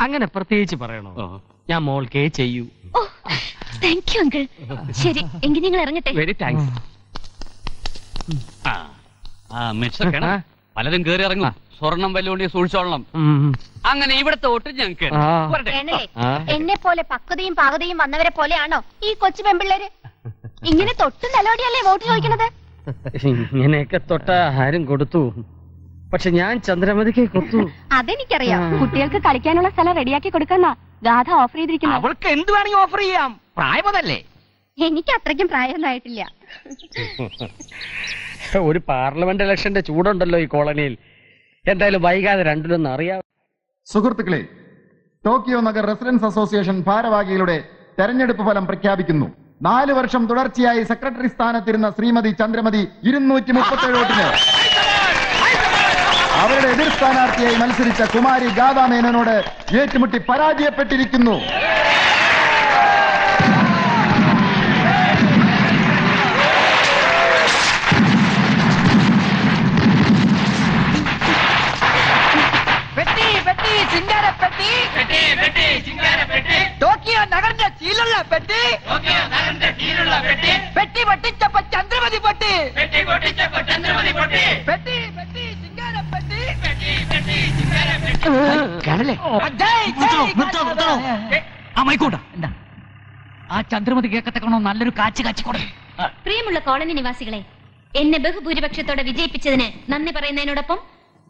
അങ്ങനെ പ്രത്യേകിച്ച് പറയണോ? ഞാൻ മോൾക്കേ ചെയ്യൂ. Thank you uncle. ശരി, എങ്കിൽ നിങ്ങൾ ഇറങ്ങട്ടെ. Very thanks. പലരും കേറി ഇറങ്ങും. സ്വർണം വല്ലോണ്ടി സൂക്ഷിച്ചോളണം. അങ്ങനെ ഇവിടത്തെ വോട്ട് ഞങ്ങൾക്ക്. എന്നെ പോലെ പക്വതയും പാകതയും വന്നവരെ പോലെയാണോ ഈ കൊച്ചു പെമ്പിള്ളേര്? ഇങ്ങനെ തൊട്ട് നിലവടിയല്ലേ വോട്ട് ചോദിക്കണത്? ഇങ്ങനെയൊക്കെ തൊട്ട ആരും കൊടുത്തു, പക്ഷെ ഞാൻ ചന്ദ്രമതിക്ക് കൊടുത്തു. അതെനിക്കറിയാം. കുട്ടികൾക്ക് കളിക്കാനുള്ള സ്ഥലം റെഡിയാക്കി കൊടുക്കാന്നാ ഗാഥ ഓഫർ ചെയ്തിരിക്കുന്നത്. അവൾക്ക് എന്ത് വേണമെങ്കിൽ ഓഫർ ചെയ്യാം, പ്രായമതല്ലേ. എനിക്ക് അത്രയ്ക്കും പ്രായമൊന്നും ആയിട്ടില്ല. ഒരു പാർലമെന്റ് ഇലക്ഷന്റെ ചൂടുണ്ടല്ലോ ഈ കോളനിയിൽ. എന്തായാലും വൈകാതെ രണ്ടിലൊന്നും അറിയാം. സുഹൃത്തുക്കളെ, ടോക്കിയോ നഗർ റെസിഡൻസ് അസോസിയേഷൻ ഭാരവാഹികളുടെ തെരഞ്ഞെടുപ്പ് ഫലം പ്രഖ്യാപിക്കുന്നു. 4 വർഷം തുടർച്ചയായി സെക്രട്ടറി സ്ഥാനത്തിരുന്ന ശ്രീമതി ചന്ദ്രമതി 237 വോട്ടിന് അവരുടെ എതിർ സ്ഥാനാർത്ഥിയായി മത്സരിച്ച കുമാരി ഗാഥാ മേനോനോട് ഏറ്റുമുട്ടി പരാജയപ്പെട്ടിരിക്കുന്നു. ടോക്കിയോ നഗറിന്റെ കീഴിലുള്ള പെട്ടി പെട്ടി പൊട്ടിച്ചപ്പോ ചന്ദ്രമതി പൊട്ടി. പെട്ടി ആ ചന്ദ്രമതി കേക്കത്തക്കണോ നല്ലൊരു കാച്ചു കാച്ചിക്കൂടെ. പ്രിയമുള്ള കോളനി നിവാസികളെ, എന്നെ ബഹുഭൂരിപക്ഷത്തോടെ വിജയിപ്പിച്ചതിന് നന്ദി പറയുന്നതിനോടൊപ്പം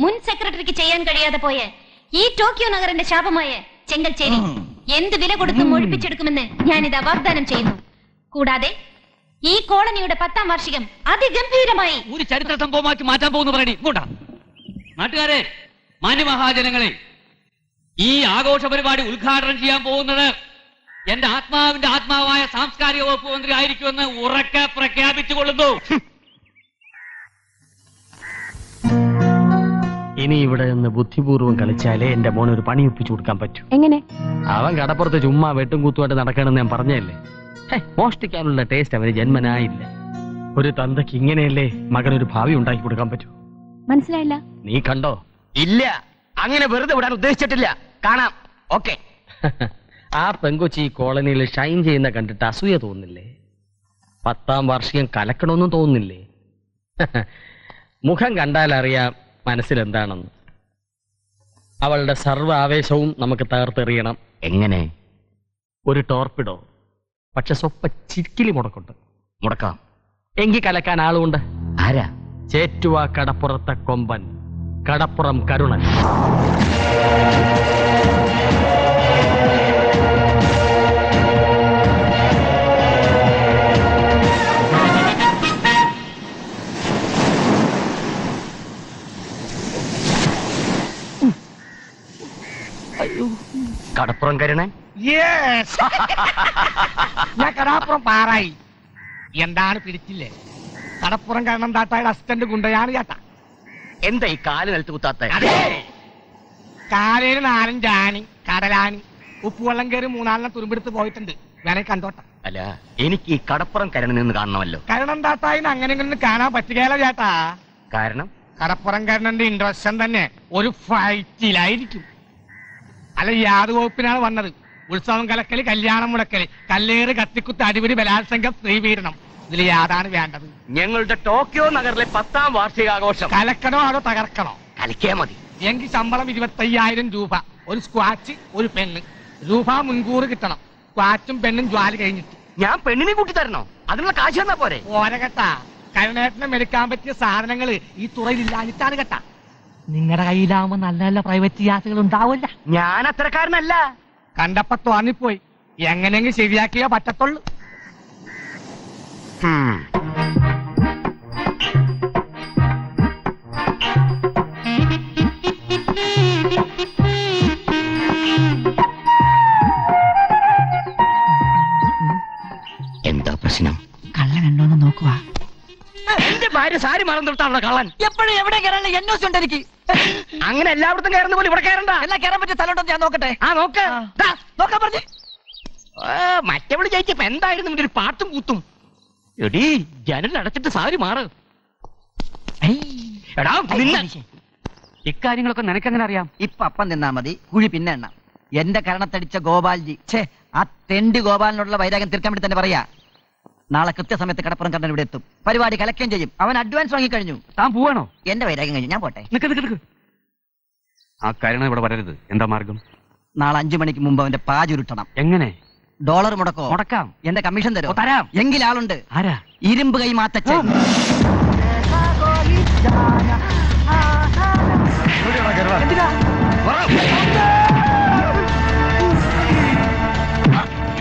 മുൻ സെക്രട്ടറിക്ക് ചെയ്യാൻ കഴിയാതെ പോയ ഈ ടോക്കിയോ നഗറിന്റെ ശാപമായ ചെങ്കൽച്ചേരി എന്ത് വില കൊടുത്തും ഒഴിപ്പിച്ചെടുക്കുമെന്ന് ഞാനിത് വാഗ്ദാനം ചെയ്യുന്നു. കൂടാതെ ഈ കോളനിയുടെ 10ാം വാർഷികം അതിഗംഭീരമായി ഒരു ചരിത്ര സംഭവമാക്കി മാറ്റാൻ പോകുന്നു പറയണി. നാട്ടുകാരെ, മാന്യമഹാജനങ്ങളെ, ഈ ആഘോഷ പരിപാടി ഉദ്ഘാടനം ചെയ്യാൻ പോകുന്നത് എന്റെ ആത്മാവിന്റെ ആത്മാവായ സാംസ്കാരിക വകുപ്പ് മന്ത്രി ആയിരിക്കുമെന്ന് ഉറക്കെ പ്രഖ്യാപിച്ചുകൊള്ളുന്നു. ഇനി ഇവിടെ നിന്ന് ബുദ്ധിപൂർവ്വം കളിച്ചാലേ എന്റെ മോനെ ഒരു പണി ഒപ്പിച്ചു കൊടുക്കാൻ പറ്റൂ. എങ്ങനെ? അവൻ കടപ്പുറത്ത് ചുമ്മാ വെട്ടും കൂത്തുമായിട്ട് നടക്കണമെന്ന് ഞാൻ പറഞ്ഞല്ലേ. മോഷ്ടിക്കാനുള്ള ടേസ്റ്റ് അവന് ജന്മനായില്ല. ഒരു തന്തയ്ക്ക് ഇങ്ങനെയല്ലേ മകനൊരു ഭാവി ഉണ്ടാക്കി കൊടുക്കാൻ പറ്റൂ. മനസ്സിലായില്ല. നീ കണ്ടോ? ഇല്ല, അങ്ങനെ വെറുതെ വിടാൻ ഉദ്ദേശിച്ചിട്ടില്ല. കാണാം. ഓക്കെ. ആ പെങ്കൊച്ചി കോളനിയിൽ ഷൈൻ ചെയ്യുന്ന കണ്ടിട്ട് അസൂയ തോന്നില്ലേ? 10ാം വാർഷികം കലക്കണമെന്നും തോന്നുന്നില്ലേ? മുഖം കണ്ടാൽ അറിയാം മനസ്സിലെന്താണെന്ന്. അവളുടെ സർവ്വ ആവേശവും നമുക്ക് തകർത്തെറിയണം. എങ്ങനെ? ഒരു ടോർപിഡോ, പക്ഷെ സ്വപ്പ ചിക്കിലി മുടക്കുണ്ട്. മുടക്കാം. എങ്കിൽ കലക്കാൻ ആളുണ്ട്. ആരാ? ചേറ്റുവ കടപ്പുറത്തെ കൊമ്പൻ, കടപ്പുറം കരുണൻ. കടപ്പുറം കരുണൻ? ഞാൻ കടാപ്പുറം പാറായി. എന്താണ് പിടിച്ചില്ലേ? കടപ്പുറം കരണം താത്തായുടെ അസിസ്റ്റന്റ് ഗുണ്ടയാണ് ചേട്ടാ. എന്താ ഈ കാല് നിലത്ത് കുത്താത്ത? കാലയിൽ 4-5 ആണി, കടലാണി, ഉപ്പുവെള്ളം കയറി 4-4 തുരുമ്പെടുത്ത് പോയിട്ടുണ്ട്. വേണേ കണ്ടോട്ടെ. അല്ല, എനിക്ക് ഈ കടപ്പുറം കരുണൻ നിന്ന് കാണണമല്ലോ. കരണം താത്തായിന് അങ്ങനെ കാണാൻ പറ്റുകയില്ല ചേട്ടാ. കാരണം കടപ്പുറം കരണന്റെ ഇൻട്രസ്റ്റ് തന്നെ ഒരു ഫൈറ്റിലായിരിക്കും. അല്ല, യാതൊരു വകുപ്പിനാണ് വന്നത്. ഉത്സവം കലക്കല്, കല്യാണം മുടക്കല്, കല്ലേറ്, കത്തിക്കുത്ത്, അടിപിടി, ബലാത്സംഗം, സ്ത്രീപീഡനം. ഇതിൽ യാതാണ് വേണ്ടത്? ഞങ്ങളുടെ ടോക്കിയോ നഗറിലെ 10ാം വാർഷികാഘോഷം. കലക്കണോ അതോ തകർക്കണോ? കലക്കിയാ മതി. എങ്കിൽ ശമ്പളം 25,000 രൂപ. ഒരു സ്ക്വാച്ച്, ഒരു പെണ്ണ്. രൂപ മുൻകൂർ കിട്ടണം. സ്ക്വാച്ചും പെണ്ണും ജ്വാലി കഴിഞ്ഞിട്ട്. ഞാൻ പെണ്ണിനെ കൂട്ടി തരണോ? അതിനുള്ള കാശ് തന്നാ പോരെ? ഓര കേട്ടാ, കരുണേട്ടനെ മെടുക്കാൻ പറ്റിയ സാധനങ്ങൾ ഈ തുറയിൽ ഇല്ലാഞ്ഞിട്ടാണ് കേട്ടാ. നിങ്ങളുടെ കയ്യിലാവുമ്പോ നല്ല നല്ല പ്രൈവറ്റ് യാത്രകൾ ഉണ്ടാവില്ല. ഞാൻ അത്രക്കാരനല്ല. കണ്ടപ്പോ തോന്നിപ്പോയി. എങ്ങനെയെങ്കിലും ശരിയാക്കിയേ പറ്റത്തുള്ളൂ. എന്താ പ്രശ്നം? കള്ളൻ ഉണ്ടോന്ന് നോക്കുക. എന്റെ ഭാര്യ സാരി മറന്നിട്ടാണല്ലോ കള്ളൻ. എപ്പോഴും എവിടെ കയറാനുള്ള NOC ഉണ്ട് എനിക്ക്. അങ്ങനെ എല്ലായിടത്തും കയറുന്ന പോലെ ഇവിടെ കയറണ്ട. എല്ലാം കയറാൻ പറ്റിയ സ്ഥലമുണ്ടോ ഞാൻ നോക്കട്ടെ. ആ നോക്ക്. നോക്കാൻ പറഞ്ഞു. മറ്റവള് ജയിച്ചപ്പോ എന്തായിരുന്നു ഒരു പാട്ടും കൂത്തും. എടീ, ജനൽ അടച്ചിട്ട് സാരി മാറ്. എടാ, ഇക്കാര്യങ്ങളൊക്കെ നിനക്കെങ്ങനെ അറിയാം? ഇപ്പൊ അപ്പം തിന്നാ മതി, കുഴി പിന്നെ എണ്ണ. എന്റെ കരണത്തടിച്ച ഗോപാൽജി, ഛേ, ആ തെണ്ടി ഗോപാലിനോടുള്ള വൈരാഗ്യം തീർക്കാൻ വേണ്ടി തന്നെ പറയാ. നാളെ കൃത്യസമയത്ത് കടപ്പുറം കണ്ണൻ ഇവിടെ എത്തും, പരിപാടി കലക്കം ചെയ്യും. അവൻ അഡ്വാൻസ് വാങ്ങിക്കഴിഞ്ഞു. താൻ പോവാണോ? എന്റെ വൈരാഗ്യം കഴിഞ്ഞു, ഞാൻ പോട്ടെ. നിക്ക്. ആ കാരണം ഇവിടെ വരരുത്. എന്താ മാർഗം? നാളെ 5 മണിക്ക് മുമ്പ് അവന്റെ പാചുരുട്ടണം. എങ്ങനെ? ഡോളർ മുടക്കോ? മുടക്കാം. എന്റെ കമ്മീഷൻ തരോ? തരാം. എങ്കിൽ ആളുണ്ട്. ആരാ? ഇരുമ്പ് കൈ മാത്തച്ഛൻ.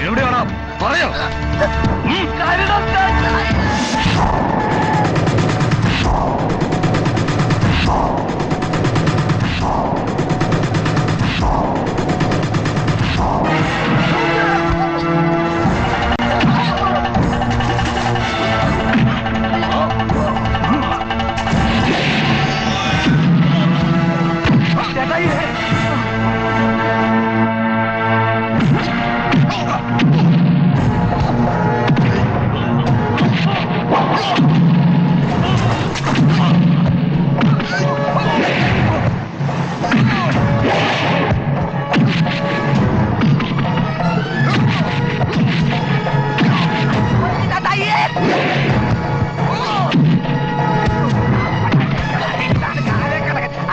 എവിടെയാണോ പറയോ?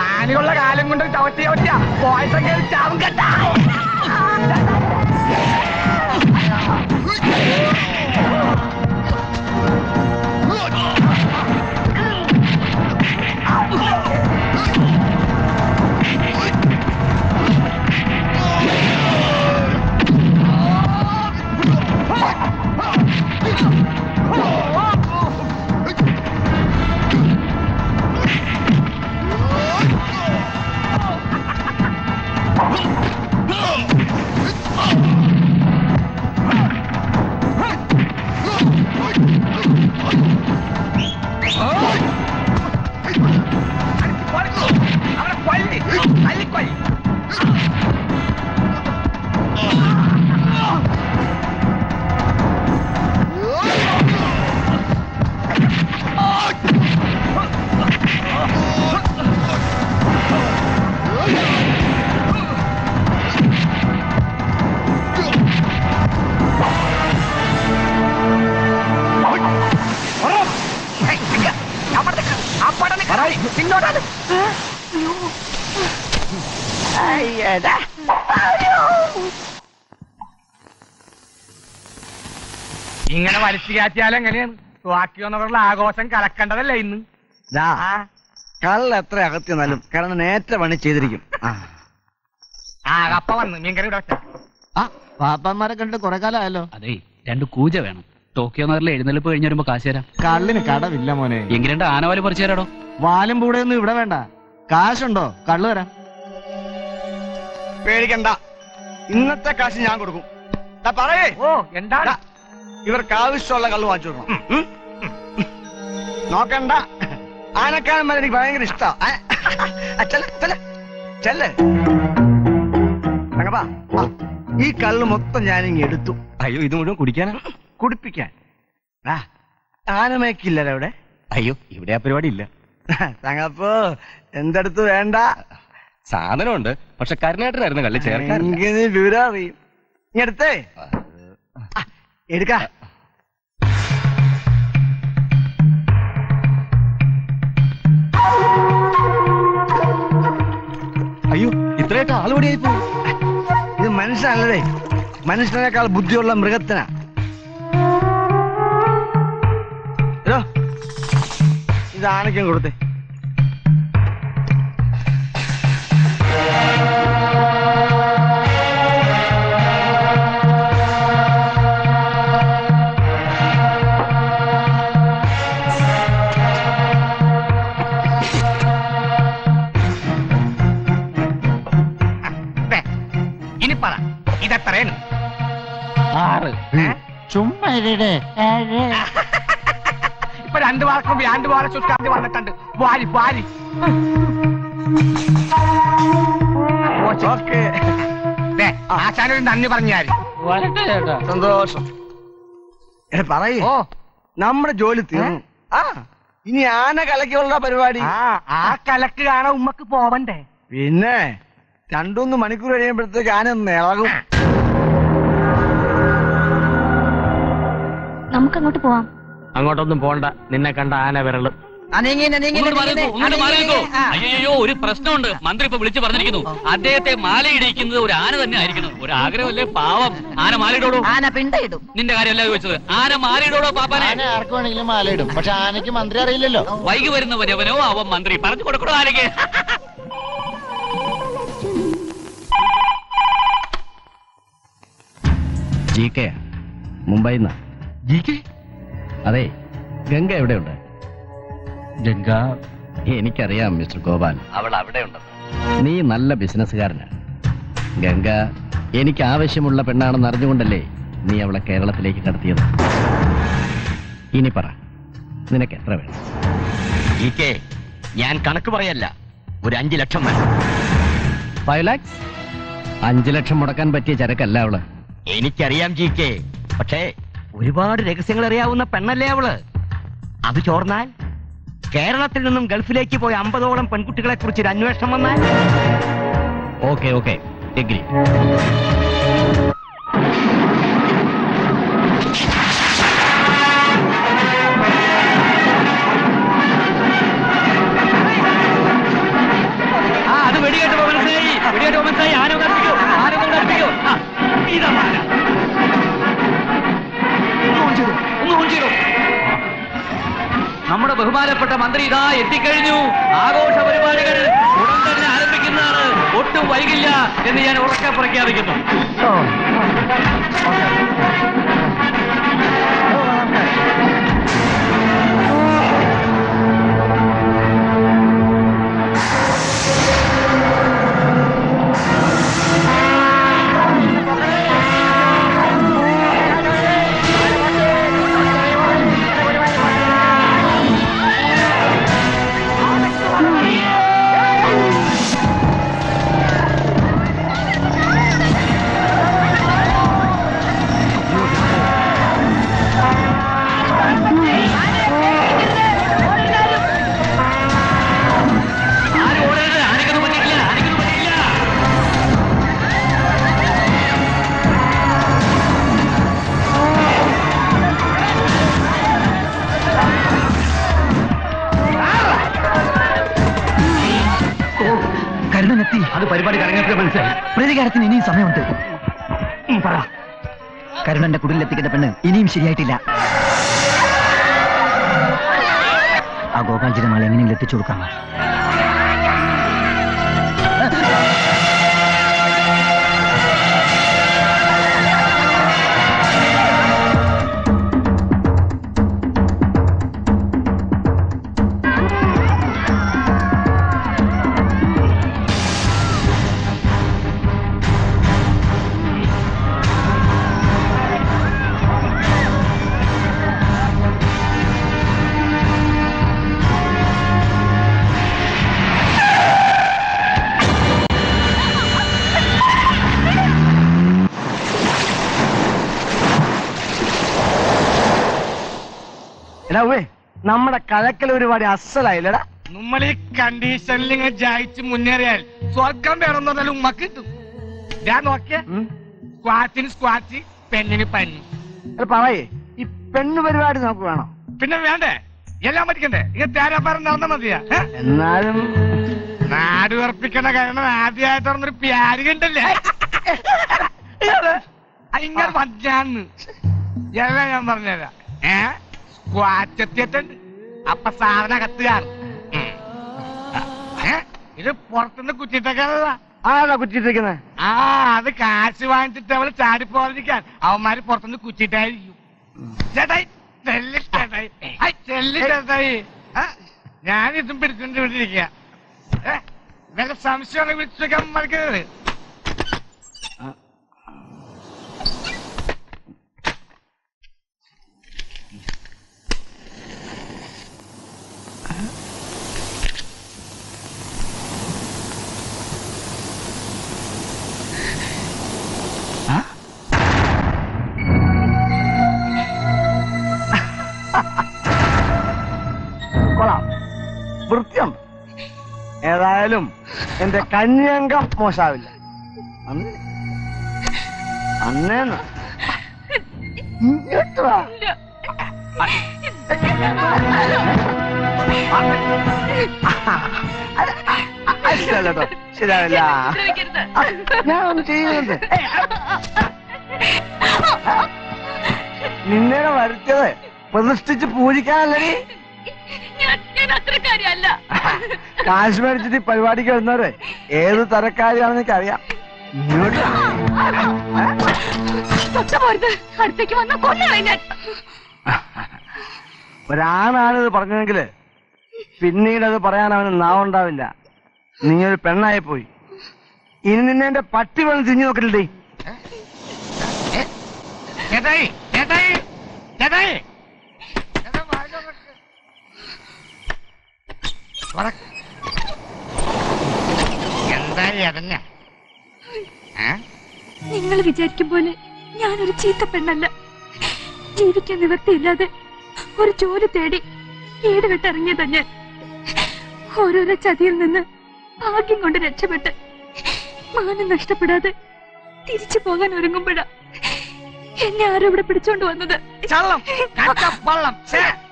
ആനയുള്ള കാലം കൊണ്ട് ചവറ്റിയ പോയസം കയറി ചാവും കേട്ടാ. ഇങ്ങനെ വലിച്ചു കയറ്റിയാലും എങ്ങനെയാണ്? ബാക്കിയൊന്നവരുടെ ആഘോഷം കലക്കേണ്ടതല്ലേ ഇന്ന്? കള്ള എത്ര അകത്തിന്നാലും കാരണം നേറ്റ പണി ചെയ്തിരിക്കും. ആ കപ്പ വന്ന് മീൻകറി ഇവിടെ വെച്ച. ആ പാപ്പന്മാരെ കണ്ടിട്ട് കുറെ കാലമായല്ലോ. അതെ, 2 കൂജ വേണം. ടോക്കിയോ നഗറിലെ എഴുന്നള്ളിപ്പ് കഴിഞ്ഞ് വരുമ്പോ കാശ് തരാം. കള്ളിന് കടവില്ല മോനെ. എങ്കിൽ 2 ആനവാല് പറിച്ചു തരാടോ. വാലും പൂടെ ഒന്നും ഇവിടെ വേണ്ട. കാശുണ്ടോ? കള്ളു തരാം. പേടിക്കണ്ട, ഇന്നത്തെ കാശ് ഞാൻ കൊടുക്കും. പറയേ. ഓ എന്താണ്? ഇവർക്ക് ആവശ്യമുള്ള കള്ളു വാങ്ങിച്ചു കൊടുക്കണം. നോക്കണ്ട, ആനക്കാരന്മാരെ എനിക്ക് ഭയങ്കര ഇഷ്ടാ. ഈ കള്ള് മൊത്തം ഞാനിങ്ങ് എടുത്തു. അയ്യോ, ഇത് മുഴുവൻ കുടിക്കാനാ? കുടിപ്പിക്കാൻ. ആനമേക്കില്ലല്ലോ ഇവിടെ. അയ്യോ, ഇവിടെ ആ പരിപാടി ഇല്ല. തങ്ങപ്പോ എന്തെടുത്ത് വേണ്ട. സാധനമുണ്ട്, പക്ഷെ കരുണാട്ടനായിരുന്നു കള്ളി ചേർക്കാൻ. വിവരം അറിയും. ഇനി എടുത്തേ എടുക്ക. അയ്യോ, ഇത്രയായിട്ട് ആളുപടിയായി പോയി. ഇത് മനുഷ്യനല്ലേ, മനുഷ്യനേക്കാൾ ബുദ്ധിയുള്ള മൃഗത്തിനാ. ഇത് ആനയ്ക്കും കൊടുത്തേ. ഇനി പറ, ഇതെത്രയാണ്? 6. ചുമ്മാ ഇപ്പൊ 2 വാർക്കും 2 വാര ചുറ്റാണ്ടി വന്നിട്ടുണ്ട്. വാരി വാരി. ആശാനൊരു നന്ദി പറഞ്ഞാൽ സന്തോഷം. പറയേ. ഓ നമ്മുടെ ജോലി തീർന്നു. ഇനി ആന കലക്കുള്ള പരിപാടി. ആ കലക്ക് കാണാൻ ഉമ്മക്ക് പോവണ്ടേ? പിന്നെ 2-3 മണിക്കൂർ കഴിയുമ്പോഴത്തേക്ക് ആന ഇളകും. നമുക്കങ്ങോട്ട് പോവാം. അങ്ങോട്ടൊന്നും പോണ്ട, നിന്നെ കണ്ട ആന വിരള്. അയ്യോ, ഒരു പ്രശ്നമുണ്ട്. മന്ത്രി ഇപ്പൊ വിളിച്ചു പറഞ്ഞിരിക്കുന്നു, അദ്ദേഹത്തെ മാലയിടിക്കുന്നത് ഒരു ആന തന്നെ ആയിരിക്കണം. ഒരു ആഗ്രഹമല്ലേ, പാവം. ആന മാലയിടോടോ? ആന പിണ്ടയിടും. നിന്റെ കാര്യമല്ല ചോദിച്ചത്. ആന മാലയിടോടോ പാപ്പാനെ? ആർക്ക് വേണമെങ്കിലും മാലയിടും, പക്ഷെ ആനയ്ക്ക് മന്ത്രി അറിയില്ലല്ലോ. വൈകി വരുന്നവനവനോ അവൻ മന്ത്രി പറഞ്ഞു കൊടുക്കണോ ആനയ്ക്ക്? മുംബൈ അതെ, ഗംഗ എവിടെയുണ്ട്? ഗംഗ എനിക്കറിയാം മിസ്റ്റർ ഗോപാൽ, അവൾ അവിടെ ഉണ്ട്. നീ നല്ല ബിസിനസ്സുകാരനാണ്. ഗംഗ എനിക്ക് ആവശ്യമുള്ള പെണ്ണാണെന്ന് അറിഞ്ഞുകൊണ്ടല്ലേ നീ അവളെ കേരളത്തിലേക്ക് കടത്തിയത്. ഇനി പറ, നിനക്ക് എത്ര വേണം? ഞാൻ കണക്ക് പറയല്ല, ഒരു 5 ലക്ഷം വേണം. 5 lakhs? 5 ലക്ഷം മുടക്കാൻ പറ്റിയ ചരക്കല്ല അവള്. എനിക്കറിയാം GK, പക്ഷേ ഒരുപാട് രഹസ്യങ്ങൾ അറിയാവുന്ന പെണ്ണല്ലേ അവള്. അത് ചോർന്നാൽ കേരളത്തിൽ നിന്നും ഗൾഫിലേക്ക് പോയ 50ഓളം പെൺകുട്ടികളെ കുറിച്ച് ഒരു അന്വേഷണം വന്നാൽ ഓക്കെ ഓക്കെ, എഗ്രി. അത് വെടികെട്ട് മനസ്സിലായി, വെടികെട്ട് മനസ്സിലായി. ആന കത്തിക്കോ, ആന കത്തിക്കോ. ഇതാ ആന. നമ്മുടെ ബഹുമാനപ്പെട്ട മന്ത്രി ഇതാ എത്തിക്കഴിഞ്ഞു. ആഘോഷ പരിപാടികൾ ഉടൻ തന്നെ ആരംഭിക്കുന്നതാണ്. ഒട്ടും വൈകില്ല എന്ന് ഞാൻ ഉറക്കെ പ്രഖ്യാപിക്കുന്നു. അത് പരിപാടി കറങ്ങിയപ്പോൾ മനസ്സിലായി. പ്രതികാരത്തിന് ഇനിയും സമയമുണ്ട്. പറ, കരുണന്റെ കുടിലെത്തിക്കേണ്ട പെണ്ണ് ഇനിയും ശരിയായിട്ടില്ല. ആ ഗോപാൽജിയുടെ മാല എങ്ങനെയെങ്കിലും എത്തിച്ചു കൊടുക്കാം. നമ്മുടെ കലക്കൽ പരിപാടി അസലായില്ലടാ. നമ്മൾ ഈ കണ്ടീഷനിൽ ഇങ്ങനെ ജയിച്ച് മുന്നേറിയാൽ സ്വർഗം വേണമെന്ന് പറഞ്ഞാൽ ഉമ്മക്ക് കിട്ടും. ഞാൻ നോക്കിയ സ്ക്വാറ്റിന് സ്ക്വാറ്റ്, പെണ്ണിന് പന്നി. പറയേ, ഈ പെണ്ണ് പരിപാടി നമുക്ക് വേണം. പിന്നെ വേണ്ടേ, എല്ലാം പറ്റിക്കണ്ടേ? ഇങ്ങനെ തേരാപ്പാരം നടന്ന മതിയാ. എന്നാലും നാട് ഉറപ്പിക്കണ കാരണം ആദ്യമായിട്ട് പറഞ്ഞൊരു പ്യാര് കണ്ടല്ലേ ഇങ്ങനെ മജാന്ന് എല്ലാം ഞാൻ പറഞ്ഞുതരാം. സ്ക്വാറ്റെത്തിയിട്ടുണ്ട്. അപ്പൊ സാധന കത്തുകാണ്. ഇത് പുറത്തുനിന്ന് കുറ്റിട്ടേക്കാണല്ല. ആരാ കുറ്റിട്ടിരിക്കുന്നത്? അത് കാശ് വാങ്ങിച്ചിട്ട് അവള് ചാടിപ്പോകാതിരിക്കാൻ അവന്മാര് പുറത്തുനിന്ന് കുറ്റിട്ടായിരിക്കും. ചേട്ടായി ചേട്ടായി ഞാൻ ഇതും പിടിച്ചിട്ട് വിട്ടിരിക്കുക. വല്ല സംശയമാണ് വിളിച്ചേക്കാൻ മറക്കരുത്. വൃത്തിയുണ്ട്. ഏതായാലും എന്റെ കന്യങ്കം മോശാവില്ല. അന്നേന്ന് ഇങ്ങോട്ട് വാ. അല്ലല്ലോ, ശരിയാവില്ല. ഞാൻ ഒന്ന് ചെയ്യുന്നുണ്ട്. നിന്നെ വരുത്തിയത് പ്രതിഷ്ഠിച്ച് പൂജിക്കാനല്ലേ? കാശ് മേടിച്ചിട്ട് ഈ പരിപാടിക്ക് വരുന്നവര് ഏത് തരക്കാരിയാണെന്ന് എനിക്കറിയാം. ഒരാണാണിത് പറഞ്ഞതെങ്കില് പിന്നീട് അത് പറയാൻ അവന് നാവുണ്ടാവില്ല. നീ ഒരു പെണ്ണായി പോയി. ഇനി നിന്നെ എന്റെ പട്ടി വന്ന് തിരിഞ്ഞു നോക്കില്ലേ? എന്തായി അതഞ്ഞ? നിങ്ങൾ വിചാരിക്കും പോലെ ഞാനൊരു ചീത്ത പെണ്ണല്ല. ജീവിക്കാൻ നിവൃത്തിയില്ലാതെ ഒരു ജോലി തേടി വീട് വിട്ടിറങ്ങിയതാ ഞാൻ. ഓരോരോ ചതിയിൽ നിന്ന് ഭാഗ്യം കൊണ്ട് രക്ഷപ്പെട്ട് മാനം നഷ്ടപ്പെടാതെ തിരിച്ചു പോകാൻ ഒരുങ്ങുമ്പോഴാ എന്നെ ആരും ഇവിടെ പിടിച്ചോണ്ട് വന്നത്. ചള്ളം, കച്ചപ്പള്ളം,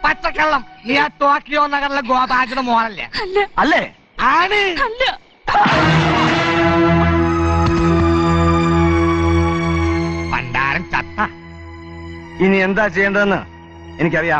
പച്ചക്കള്ളം. നീ ആ ടോക്കിയോ നഗറിലെ ഗോപാലയുടെ മോളല്ലേ? അല്ല. അല്ലേ? ആണ്. അല്ല. പണ്ടാരം ചത്ത. ഇനി എന്താ ചെയ്യേണ്ടതെന്ന് എനിക്കറിയാം.